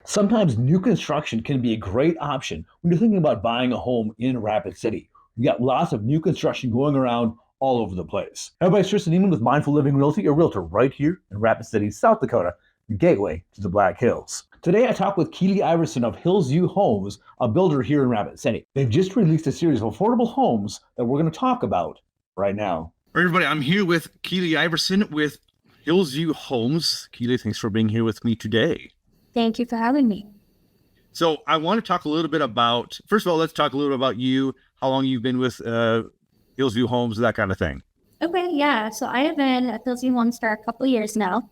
Sometimes new construction can be a great option when you're thinking about buying a home in Rapid City. We got lots of new construction going around all over the place. Everybody's Tristan Emond with Mindful Living Realty, a realtor right here in Rapid City, South Dakota, the gateway to the Black Hills. Today I talk with Keely Iverson of Hillsview Homes, a builder here in Rapid City. They've just released a series of affordable homes that we're going to talk about right now. All right, everybody, I'm here with Keely Iverson with Hillsview Homes. Keely, thanks for being here with me today. Thank you for having me. So I want to talk a little bit about, first of all, let's talk a little bit about you, how long you've been with Hillsview Homes, that kind of thing. Okay, yeah. So I have been at Hillsview Homes for a couple of years now.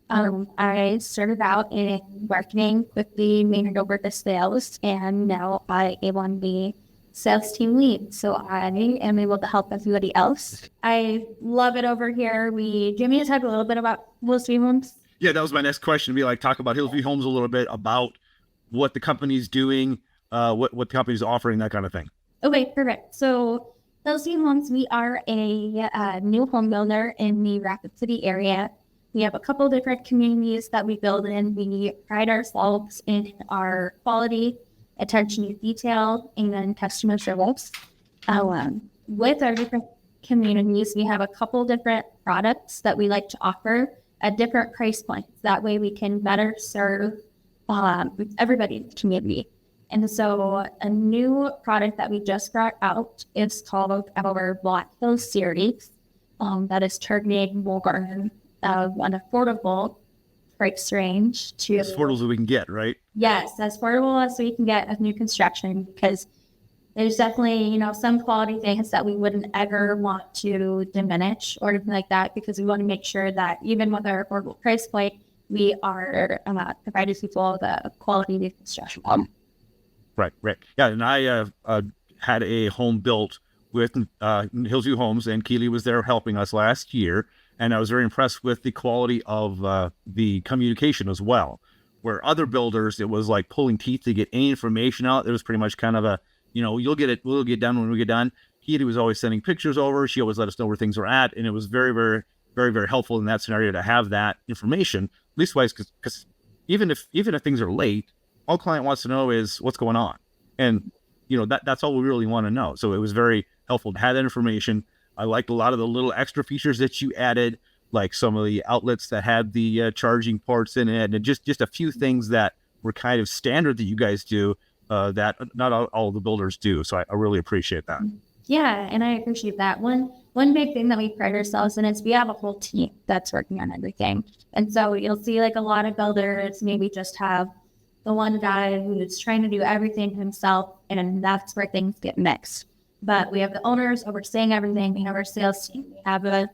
I started out in marketing, quickly made it over to sales, and now I am on the sales team lead. So I am able to help everybody else. I love it over here. Do you want me to talk a little bit about Hillsview Homes? Yeah, that was my next question, to be like, talk about Hillsview Homes a little bit, about what the company's doing, what the company's offering, that kind of thing. Okay, perfect. So Hillsview Homes, we are a new home builder in the Rapid City area. We have a couple different communities that we build in. We pride ourselves in our quality, attention to detail, and customer service. With our different communities, we have a couple different products that we like to offer at different price points. That way we can better serve everybody in the community. And so a new product that we just brought out is called our Black Hills series. That is targeting more an affordable price range to as affordable as we can get, right? Yes, as affordable as we can get of new construction, because there's definitely, some quality things that we wouldn't ever want to diminish or anything like that, because we want to make sure that even with our affordable price point, we are providing people the quality new construction. Right. Yeah, and I had a home built with Hillsview Homes, and Keely was there helping us last year, and I was very impressed with the quality of the communication as well. Where other builders, it was like pulling teeth to get any information out. It was pretty much kind of a, we'll get done when we get done. Keely was always sending pictures over. She always let us know where things were at, and it was very, very, very, very helpful in that scenario to have that information, leastwise, because even if things are late, all client wants to know is what's going on. And, that's all we really want to know. So it was very helpful to have that information. I liked a lot of the little extra features that you added, like some of the outlets that had the charging ports in it, and just a few things that were kind of standard that you guys do that not all the builders do. So I really appreciate that. Yeah, and I appreciate that. One big thing that we pride ourselves in is we have a whole team that's working on everything. And so you'll see like a lot of builders maybe just have the one guy who's trying to do everything himself, and that's where things get mixed. But we have the owners overseeing everything. We have our sales team. We have a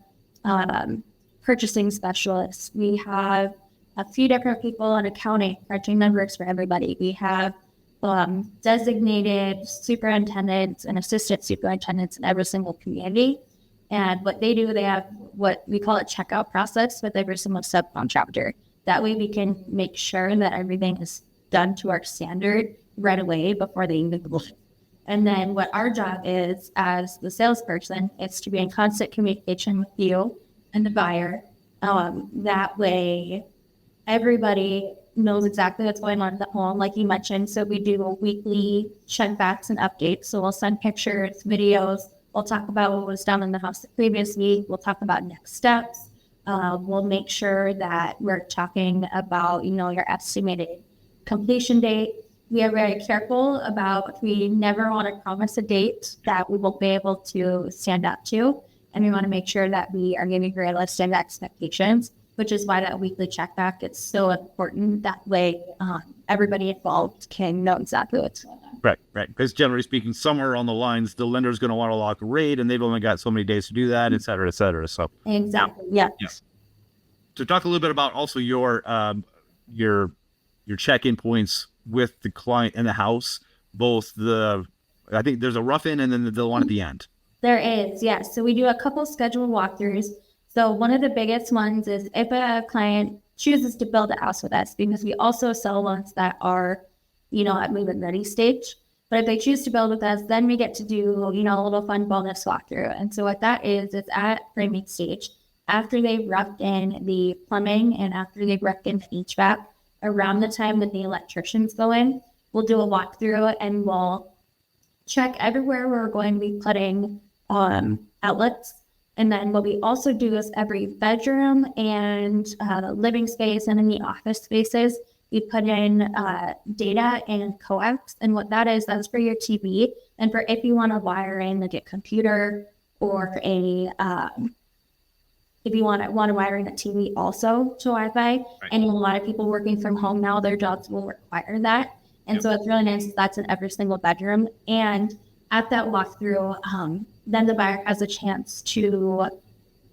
purchasing specialist. We have a few different people on accounting, crunching numbers for everybody. We have designated superintendents and assistant superintendents in every single community. And what they do, they have what we call a checkout process with every single subcontractor. That way we can make sure that everything is done to our standard right away before they even go. And then what our job is as the salesperson is to be in constant communication with you and the buyer. That way everybody knows exactly what's going on at the home, like you mentioned. So we do weekly checkbacks and updates. So we'll send pictures, videos. We'll talk about what was done in the house the previous week. We'll talk about next steps. We'll make sure that we're talking about, your estimated completion date. We are very careful about, we never want to promise a date that we won't be able to stand up to. And we want to make sure that we are giving realistic expectations, which is why that weekly check back is so important. That way, everybody involved can know exactly what's going on. Right. Because generally speaking, somewhere on the lines, the lender's going to want to lock a rate, and they've only got so many days to do that, et cetera, et cetera. So exactly, yeah. So talk a little bit about also your check-in points with the client and the house. I think there's a rough in and then the one at the end. There is, yes. So we do a couple scheduled walkthroughs. So one of the biggest ones is if a client chooses to build a house with us, because we also sell ones that are, at move-in ready stage. But if they choose to build with us, then we get to do, a little fun bonus walkthrough. And so what that is at framing stage. After they've roughed in the plumbing and after they've roughed in the HVAC, around the time that the electricians go in. We'll do a walkthrough and we'll check everywhere we're going to be putting outlets. And then what we also do is every bedroom and living space and in the office spaces, we put in data and coax. And what that is, that's for your TV and for if you want to wire in like a computer or if you want to wire in a TV also to Wi-Fi. Right. And a lot of people working from home now, their jobs will require that. And so it's really nice. That's in every single bedroom. And at that walkthrough, then the buyer has a chance to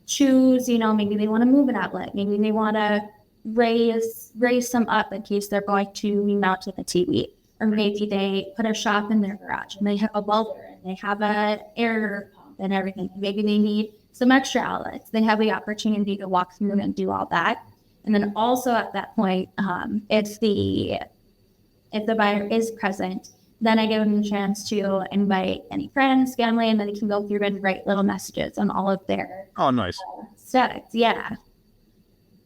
choose, maybe they want to move an outlet. Maybe they want to raise some up in case they're going to be mounting a TV. Or maybe they put a shop in their garage and they have a welder and they have an air pump and everything. Maybe they need some extra outlets. They have the opportunity to walk through and do all that. And then also at that point, if the buyer is present, then I give them a chance to invite any friends, family, and then they can go through and write little messages on all of their nice. aesthetics. Yeah.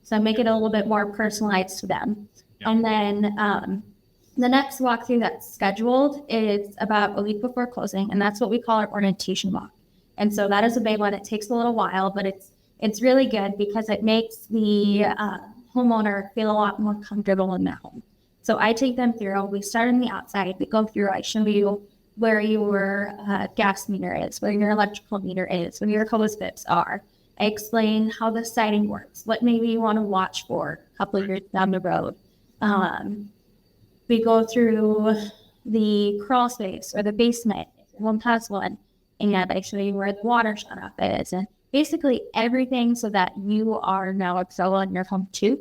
So make it a little bit more personalized to them. Yep. And then the next walkthrough that's scheduled is about a week before closing, and that's what we call our orientation walk. And so that is a big one. It takes a little while, but it's really good because it makes the homeowner feel a lot more comfortable in their home. So I take them through, we start on the outside, we go through, I show you where your gas meter is, where your electrical meter is, where your hose bits are. I explain how the siding works, what maybe you want to watch for a couple of years down the road. We go through the crawl space or the basement, if one has one, and I show you where the water shutoff is, and basically everything so that you are now excellent in your home too.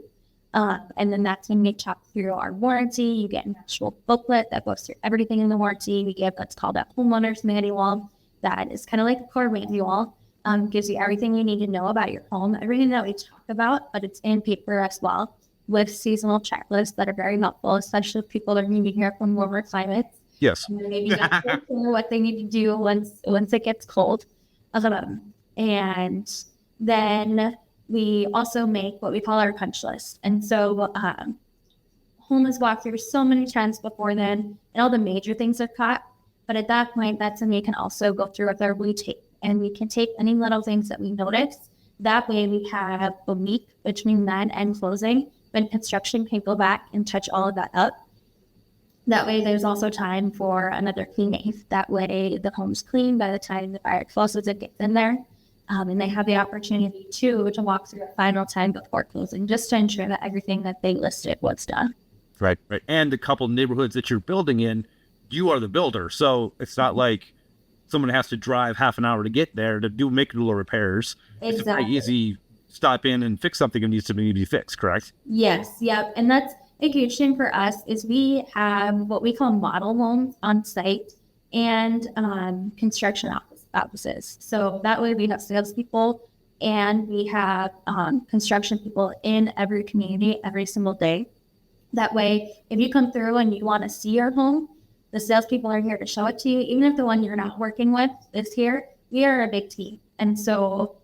And then that's when we talk through our warranty. You get an actual booklet that goes through everything in the warranty. We give what's called a homeowner's manual. That is kind of like a core manual. Gives you everything you need to know about your home, everything that we talk about, but it's in paper as well, with seasonal checklists that are very helpful, especially if people are moving here from warmer climates. Yes. And maybe not sure what they need to do once it gets cold. And then we also make what we call our punch list. And so home is walked through so many times before then, and all the major things are caught. But at that point, that's when we can also go through with our blue tape. And we can take any little things that we notice. That way we have a week between then and closing when construction can go back and touch all of that up. That way there's also time for another cleaning. That way the home's clean by the time the buyer closes it gets in there. And they have the opportunity to walk through a final time before closing, just to ensure that everything that they listed was done. Right. And the couple neighborhoods that you're building in, you are the builder. So it's not like someone has to drive half an hour to get there to make little repairs. Exactly. It's a very easy stop in and fix something that needs to be fixed, correct? Yes. Yep. And that's a huge thing for us is we have what we call model homes on site and construction offices. So that way we have salespeople and we have construction people in every community every single day. That way, if you come through and you want to see your home, the salespeople are here to show it to you. Even if the one you're not working with is here, we are a big team. And so,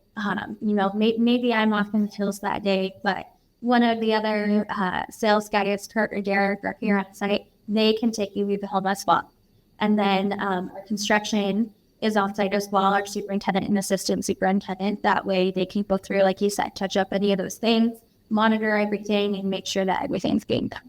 maybe I'm off in the hills that day, but one of the other sales guys, Kurt or Derek, are here on site. They can take you through the home as well. And then our construction is on site as well, our superintendent and assistant superintendent. That way they can go through, like you said, touch up any of those things, monitor everything, and make sure that everything's getting done.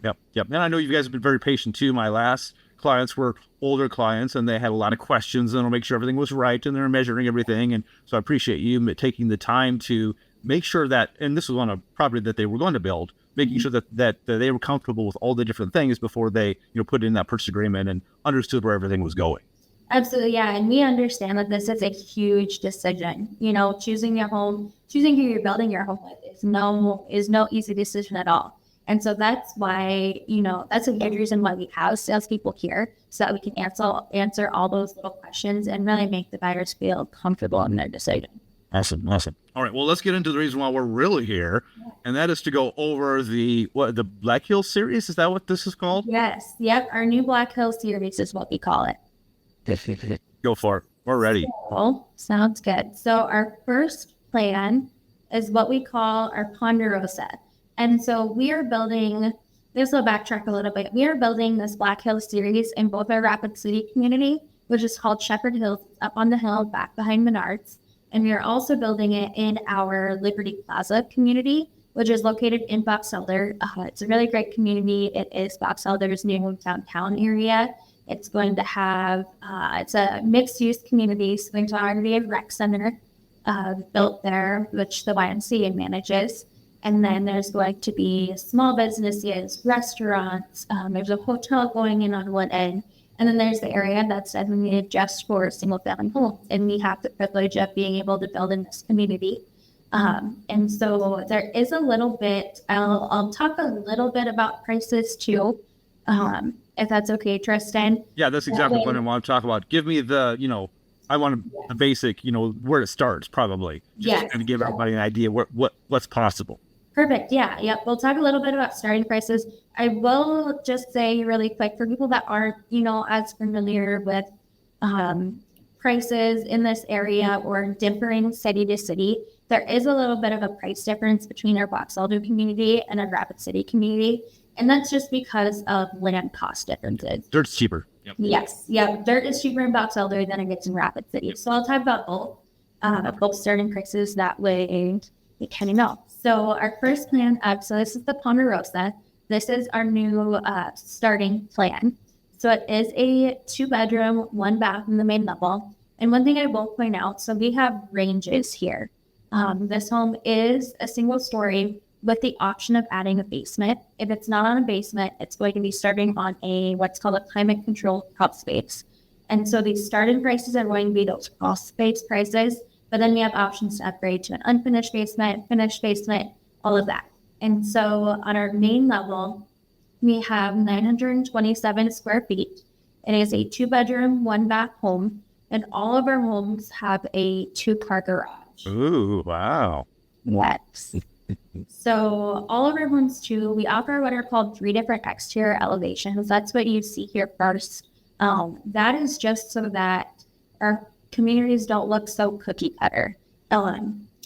Yep. And I know you guys have been very patient too. My last clients were older clients and they had a lot of questions and I'll make sure everything was right and they're measuring everything. And so I appreciate you taking the time to make sure that, and this was on a property that they were going to build, making sure that they were comfortable with all the different things before they, put in that purchase agreement and understood where everything was going. Absolutely. Yeah. And we understand that this is a huge decision. Choosing your home, choosing who you're building your home with is no easy decision at all. And so that's why, that's a huge reason why we have salespeople here, so that we can answer all those little questions and really make the buyers feel comfortable in their decision. Awesome. All right. Well, let's get into the reason why we're really here. And that is to go over the Black Hill series. Is that what this is called? Yes. Yep. Our new Black Hill series is what we call it. Go for it. We're ready. Cool. Sounds good. So our first plan is what we call our Ponderosa. And so we are building, this will backtrack a little bit. We are building this Black Hills series in both our Rapid City community, which is called Shepherd Hills, up on the hill back behind Menards. And we are also building it in our Liberty Plaza community, which is located in Box Elder. It's a really great community. It is Box Elder's new downtown area. It's going to have, it's a mixed-use community, so there's already a rec center built there, which the YMCA manages. And then there's going to be small businesses, restaurants. There's a hotel going in on one end. And then there's the area that's designated just for single-family homes. And we have the privilege of being able to build in this community. And so there is a little bit, I'll talk a little bit about prices too, if that's okay, Tristan. Yeah, that's exactly what I want to talk about. Give me the, I want a basic, where it starts probably. Just to give everybody an idea what's possible. Perfect. Yeah. Yep. We'll talk a little bit about starting prices. I will just say really quick for people that aren't, as familiar with prices in this area or differing city to city, there is a little bit of a price difference between our Box Elder community and our Rapid City community. And that's just because of land cost differences. Dirt's cheaper. Yep. Yes. Yeah. Dirt is cheaper in Box Elder than it gets in Rapid City. So I'll talk about both starting prices that way you kind of know. So our first plan up, so this is the Ponderosa. This is our new starting plan. So it is a 2-bedroom, 1-bath in the main level. And one thing I will point out, so we have ranges here. This home is a single story with the option of adding a basement. If it's not on a basement, it's going to be starting on what's called a climate controlled crawl space. And so these starting prices are going to be those crawl space prices. But then we have options to upgrade to an unfinished basement, finished basement, all of that. And so on our main level, we have 927 square feet. It is a 2-bedroom, 1-bath home. And all of our homes have a 2-car garage. Ooh, wow. Yes. So all of our homes too, we offer what are called 3 different exterior elevations. That's what you see here first. That is just so that our communities don't look so cookie cutter.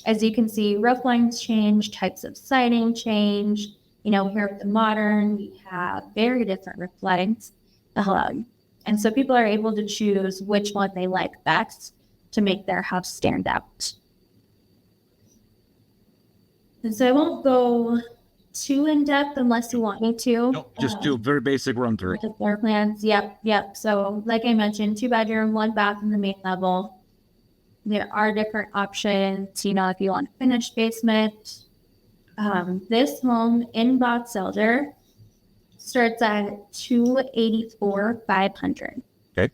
As you can see, roof lines change, types of siding change. Here at the modern, we have very different roof lines. And so people are able to choose which one they like best to make their house stand out. And so I won't go too in depth unless you want me to. Nope, just do a very basic run through. The floor plans. Yep. So like I mentioned, 2-bedroom, 1-bath in the main level. There are different options, if you want a finished basement. This home in Box Elder starts at $284,500. Okay.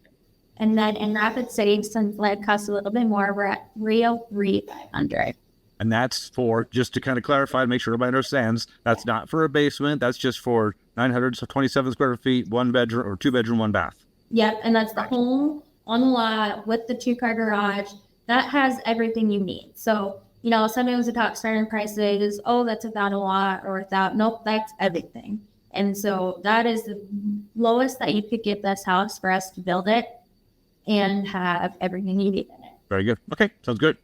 And then in Rapid City, since land costs a little bit more, we're at $303,500. And that's for, just to kind of clarify, to make sure everybody understands, that's not for a basement. That's just for 927 square feet, 1-bedroom or 2-bedroom, 1-bath. Yep. And that's the home on the lot with the 2-car garage. That has everything you need. So, sometimes we talk starting prices, that's without a lot or without, nope, that's everything. And so that is the lowest that you could get this house for us to build it and have everything you need in it. Very good. Okay. Sounds good.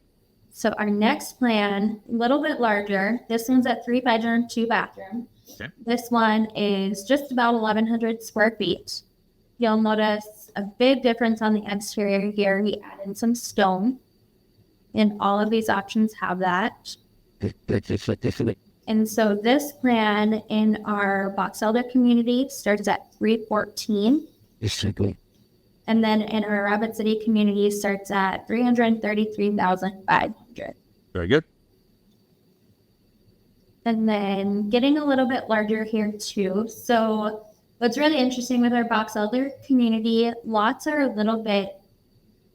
So our next plan, a little bit larger. This one's at 3-bedroom, 2-bathroom. Okay. This one is just about 1,100 square feet. You'll notice a big difference on the exterior here. We added some stone, and all of these options have that. And so this plan in our Box Elder community starts at $314,000. And then in our Rapid City community starts at $333,500. Very good. And then getting a little bit larger here too. So what's really interesting with our Box Elder community, lots are a little bit,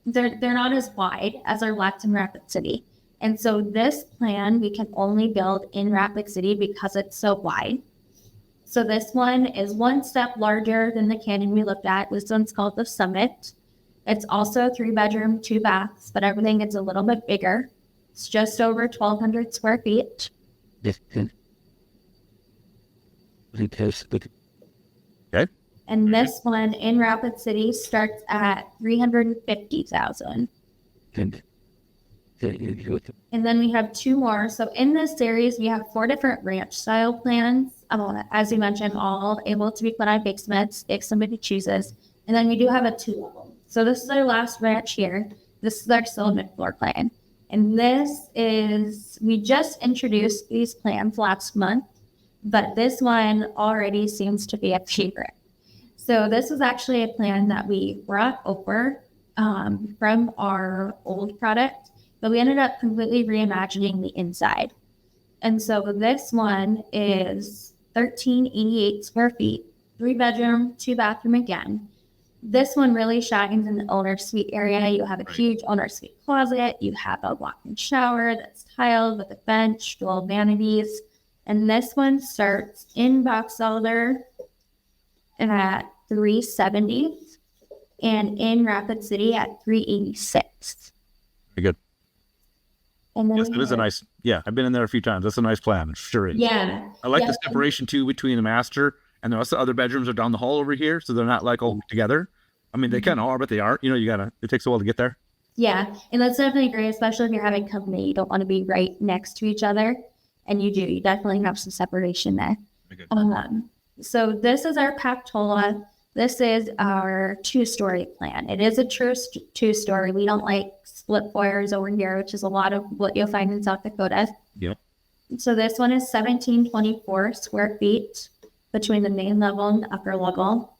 they're not as wide as our lots in Rapid City. And so this plan we can only build in Rapid City because it's so wide. So this one is 1 step larger than the canyon we looked at. This one's called the Summit. It's also 3-bedroom, 2 baths, but everything is a little bit bigger. It's just over 1,200 square feet. Okay. And this one in Rapid City starts at $350,000. And then we have 2 more. So in this series, we have 4 different ranch style plans. As we mentioned, all able to be put on basements if somebody chooses. And then we do have a 2 level. So this is our last ranch here. This is our Sullivan floor plan. And we just introduced these plans last month, but this one already seems to be a favorite. So this was actually a plan that we brought over from our old product, but we ended up completely reimagining the inside. And so this one is 1388 square feet, 3 bedroom, 2 bathroom again. This one really shines in the owner suite area. You have a huge owner suite closet. You have a walk-in shower that's tiled with a bench, dual vanities. And this one starts in Box Elder at $370 and in Rapid City at $386. Very good. And then Yes, it is a nice, I've been in there a few times. That's a nice plan. It sure is. Yeah. I like the separation too between the master and the rest of the other bedrooms are down the hall over here. So they're not like all together. I mean, they kind of are, but they aren't. It takes a while to get there. Yeah. And that's definitely great, especially if you're having company. You don't want to be right next to each other. And you definitely have some separation there. Very good. So this is our Pactola. This is our 2-story plan. It is a true 2-story. We don't like split foyers over here, which is a lot of what you'll find in South Dakota. Yep. So this one is 1724 square feet between the main level and the upper level.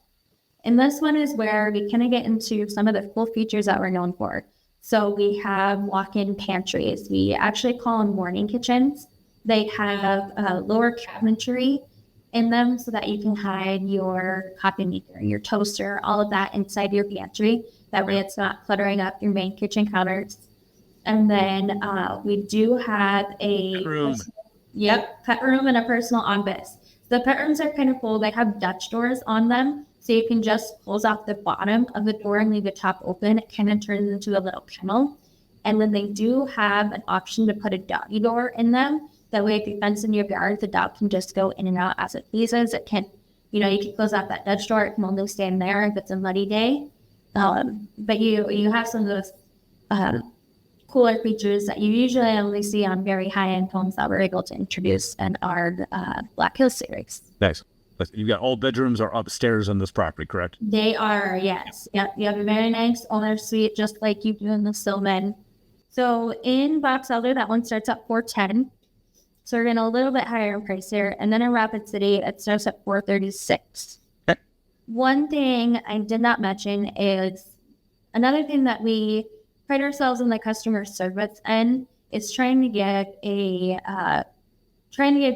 And this one is where we kind of get into some of the cool features that we're known for. So we have walk-in pantries. We actually call them morning kitchens. They have lower cabinetry in them so that you can hide your coffee maker, your toaster, all of that inside your pantry. That way it's not cluttering up your main kitchen counters. And then we do have a Pet room. Pet room and a personal office. The pet rooms are kind of cool. They have Dutch doors on them, so you can just close off the bottom of the door and leave the top open. It kind of turns into a little kennel. And then they do have an option to put a doggy door in them. That way, if you fence in your yard, the dog can just go in and out as it pleases. It can, you can close off that Dutch door. It can only stand there if it's a muddy day. But you have some of those cooler features that you usually only see on very high-end homes that we're able to introduce in our Black Hills series. Nice. You've got all bedrooms are upstairs on this property, correct? They are, yes. Yep. You have a very nice owner suite, just like you do in the Stillman. So in Box Elder, that one starts at $410. So we're getting a little bit higher in price here. And then in Rapid City, it starts at $436. Okay. One thing I did not mention is another thing that we pride ourselves in the customer service end is trying to get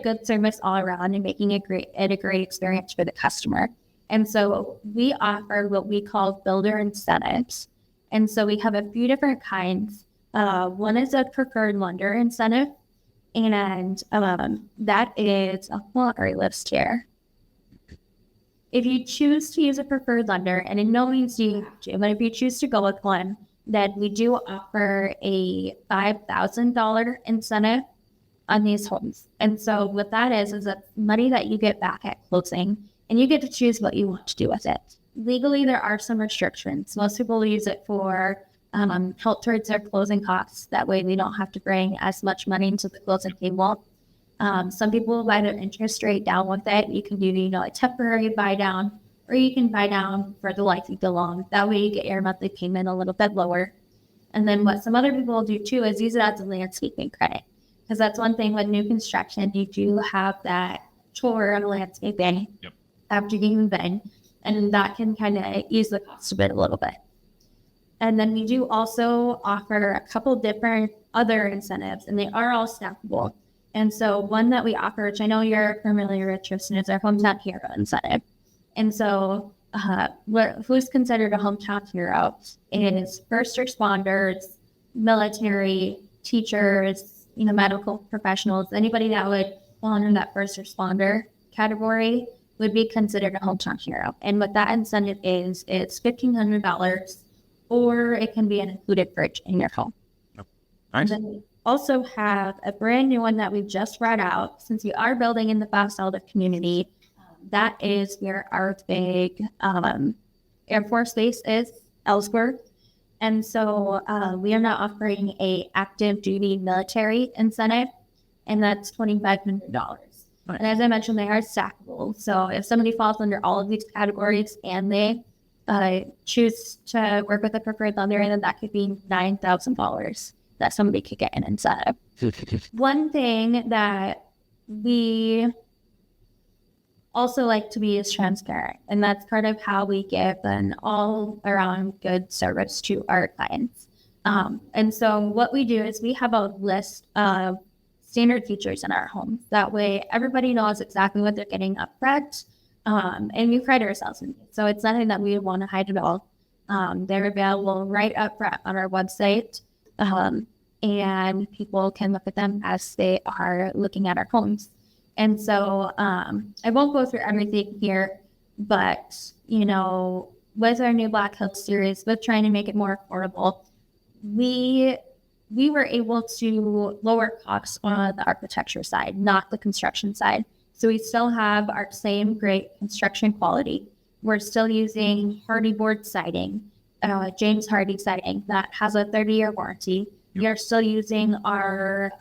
good service all around and making it a great experience for the customer. And so we offer what we call builder incentives. And so we have a few different kinds. One is a preferred lender incentive. And that is a quality list here. If you choose to use a preferred lender, and in no means do you have to, but if you choose to go with one, then we do offer a $5,000 incentive on these homes. And so what that is a money that you get back at closing, and you get to choose what you want to do with it. Legally, there are some restrictions. Most people use it for help towards their closing costs. That way they don't have to bring as much money into the closing table. Some people buy their interest rate down with it. You can do, a temporary buy down, or you can buy down for the life of the loan. That way you get your monthly payment a little bit lower. And then what some other people do too is use it as a landscaping credit. Because that's one thing with new construction, you do have that chore on landscaping after you move in. And that can kind of ease the cost of it a little bit. And then we do also offer a couple different other incentives, and they are all stackable. And so one that we offer, which I know you're familiar with, Tristan, is our Hometown Hero incentive. And so who's considered a hometown hero is first responders, military, teachers, medical professionals, anybody that would fall under that first responder category would be considered a hometown hero. And what that incentive is, it's $1,500, or it can be an included fridge in your home. Nice. And then we also have a brand new one that we've just brought out. Since we are building in the Box Elder community, that is where our big Air Force Base is, Ellsworth. And so we are now offering a active duty military incentive, and that's $2,500. Nice. And as I mentioned, they are stackable. So if somebody falls under all of these categories and they choose to work with a preferred lender, then that could be $9,000 that somebody could get an incentive. One thing that we also like to be is transparent, and that's part of how we give an all-around good service to our clients. And so what we do is we have a list of standard features in our homes. That way everybody knows exactly what they're getting up front, and we pride ourselves in it. So it's nothing that we want to hide at all. They're available right up front on our website, and people can look at them as they are looking at our homes. And so I won't go through everything here, but, you know, with our new Black Hills series, with trying to make it more affordable, we were able to lower costs on the architecture side, not the construction side. So we still have our same great construction quality. We're still using hardy board siding, James Hardy siding that has a 30-year warranty. We are still using our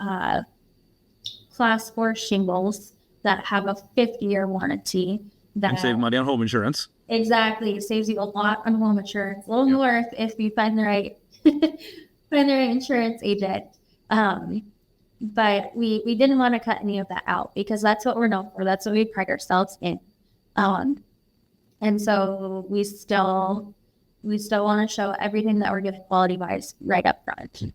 Class 4 shingles that have a 50-year warranty. And save money on home insurance. Exactly. It saves you a lot on home insurance. A little more if you find the right insurance agent. But we didn't want to cut any of that out because that's what we're known for. That's what we pride ourselves in. And so we still want to show everything that we're giving quality-wise right up front.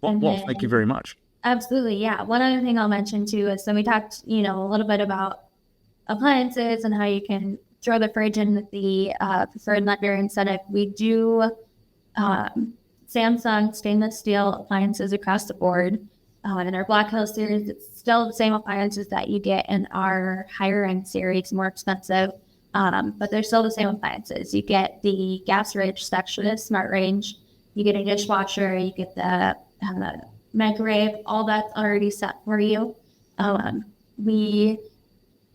Well, thank you very much. Absolutely, yeah. One other thing I'll mention too is, so we talked, you know, a little bit about appliances and how you can throw the fridge in with the preferred lender incentive. We do Samsung stainless steel appliances across the board. In our Black Hills series, it's still the same appliances that you get in our higher end series, more expensive, but they're still the same appliances. You get the gas range section, the smart range, you get a dishwasher, you get the microwave, all that's already set for you. We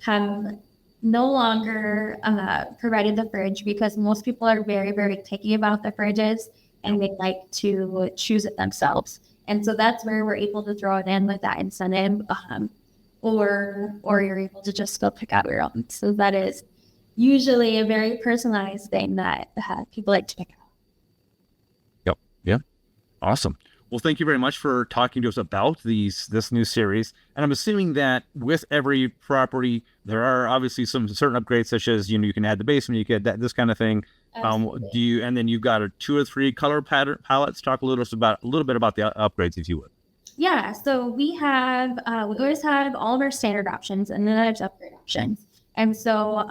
have no longer provided the fridge because most people are very, very picky about the fridges and they like to choose it themselves. And so that's where we're able to throw it in with that incentive, or you're able to just go pick out your own. So that is usually a very personalized thing that people like to pick out. Yep. Awesome. Well, thank you very much for talking to us about this new series. And I'm assuming that with every property, there are obviously some certain upgrades, such as, you know, you can add the basement, you get that, this kind of thing. And then you've got a 2 or 3 color palettes. Talk a little bit about the upgrades, if you would. Yeah. So we always have all of our standard options, and then there's upgrade options. And so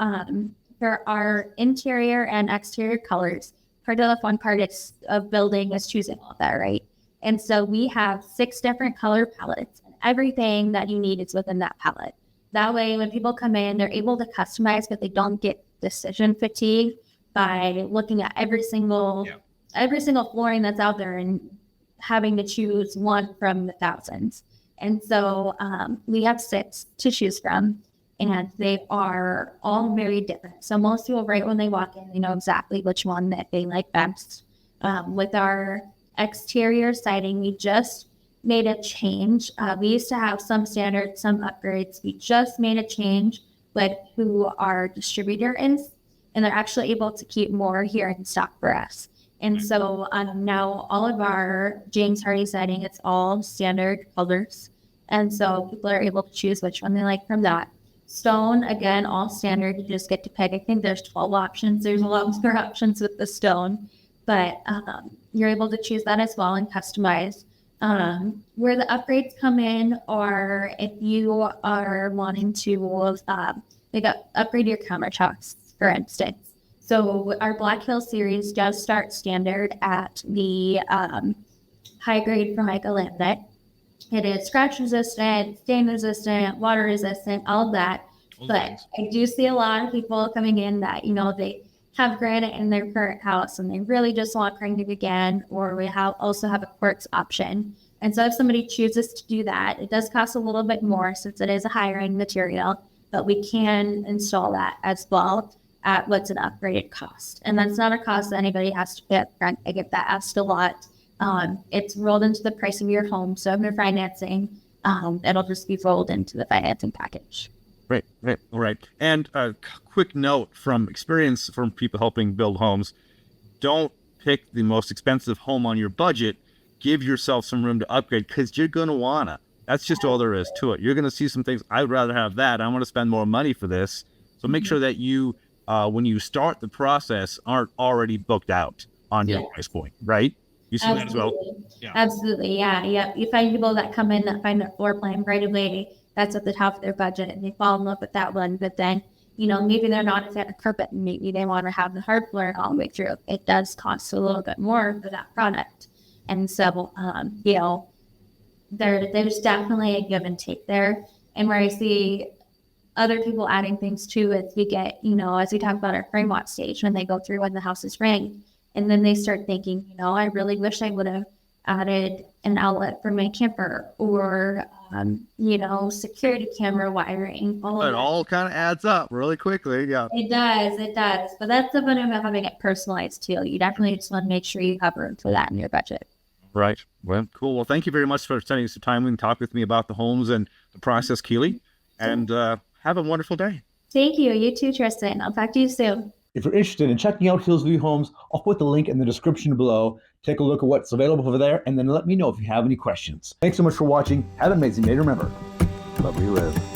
there are interior and exterior colors. Part of the fun part of building is choosing all of that, right? And so we have 6 different color palettes, and everything that you need is within that palette. That way, when people come in, they're able to customize, but they don't get decision fatigue by looking at every single flooring that's out there and having to choose one from the thousands. And so we have 6 to choose from, and they are all very different. So most people, right when they walk in, they know exactly which one that they like best. With our exterior siding, we just made a change. We used to have some standards, some upgrades. We just made a change with who our distributor is, and they're actually able to keep more here in stock for us. And so now all of our James Hardy siding, it's all standard colors. And so people are able to choose which one they like from that. Stone, again, all standard. You just get to pick. I think there's 12 options. There's a lot more options with the stone. But you're able to choose that as well and customize. Where the upgrades come in, or if you are wanting to upgrade your countertops, for instance. So our Black Hills series does start standard at the high grade Formica laminate. It is scratch resistant, stain resistant, water resistant, all of that. But I do see a lot of people coming in that, you know, they have granite in their current house and they really just want granite again, or we also have a quartz option. And so if somebody chooses to do that, it does cost a little bit more since it is a higher end material, but we can install that as well. at what's an upgraded cost. And that's not a cost that anybody has to pay up front. I get that asked a lot. It's rolled into the price of your home. So if you're financing, it'll just be rolled into the financing package. Right. And a quick note from experience from people helping build homes: don't pick the most expensive home on your budget. Give yourself some room to upgrade, because you're going to wanna. That's just all there is to it. You're going to see some things. I'd rather have that. I want to spend more money for this. So make sure that you, when you start the process, aren't already booked out on your price point, right? You see that as well? Yeah. Absolutely. Yeah. You find people that come in that find their floor plan right away. That's at the top of their budget, and they fall in love with that one. But then, maybe they're not a fan of carpet, and maybe they want to have the hard floor all the way through. It does cost a little bit more for that product. And so, there's definitely a give and take there. And where I see other people adding things too is we get, as we talk about our frame watch stage, when they go through when the house is framed, and then they start thinking, I really wish I would have added an outlet for my camper, or security camera wiring. It all kind of adds up really quickly. Yeah, it does. But that's the benefit of having it personalized too. You definitely just want to make sure you cover for that in your budget. Right. Well, cool. Well, thank you very much for spending some time and talk with me about the homes and the process, Keely. And have a wonderful day. Thank you. You too, Tristan. I'll talk to you soon. If you're interested in checking out Hillsview Homes, I'll put the link in the description below. Take a look at what's available over there, and then let me know if you have any questions. Thanks so much for watching. Have an amazing day. Remember, love where you live.